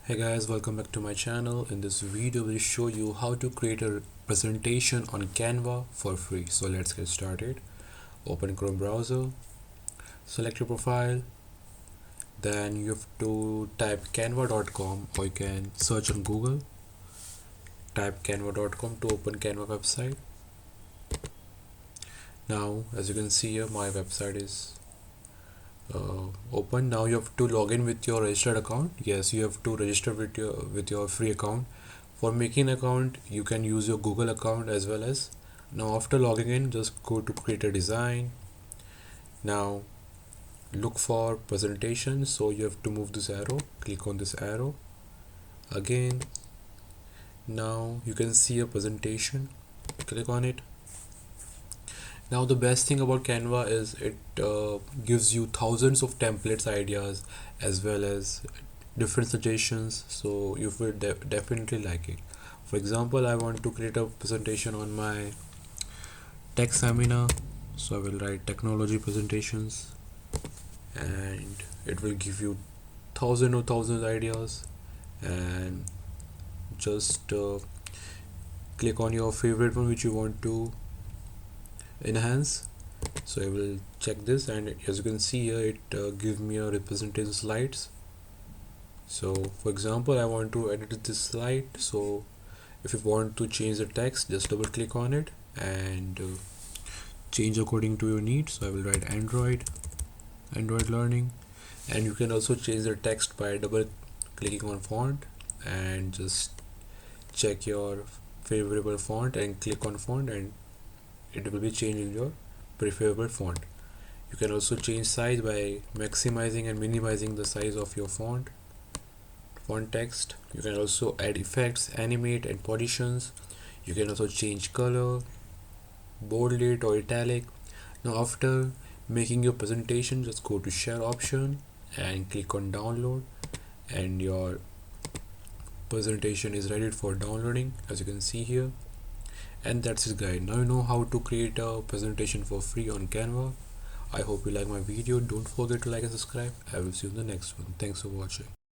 Hey guys, welcome back to my channel. In this video, we'll show you how to create a presentation on Canva for free. So let's get started. Open Chrome browser, select your profile, then you have to type canva.com or you can search on Google. Type canva.com to open Canva website. Now, as you can see here, my website is open. Now you have to log in with your registered account. Yes, you have to register with your free account. For making an account, you can use your Google account as well as. Now after logging in, just go to create a design. Now look for presentation, so you have to move this arrow, click on this arrow again. Now you can see a presentation, click on it. Now the best thing about Canva is it gives you thousands of templates, ideas, as well as different suggestions, so you will definitely like it. For example, I want to create a presentation on my tech seminar, so I will write technology presentations, and it will give you thousands ideas. And just click on your favorite one which you want to enhance. So I will check this, and as you can see here, it gives me a representation slides. So for example, I want to edit this slide, so if you want to change the text, just double click on it and change according to your needs. So I will write Android learning, and you can also change the text by double clicking on font and just check your favorable font and click on font, and it will be changing your preferable font. You can also change size by maximizing and minimizing the size of your font text. You can also add effects, animate and positions. You can also change color, bold it or italic. Now after making your presentation, just go to share option and click on download, and your presentation is ready for downloading, as you can see here. And that's it guys. Now you know how to create a presentation for free on Canva. I hope you like my video. Don't forget to like and subscribe. I will see you in the next one. Thanks for watching.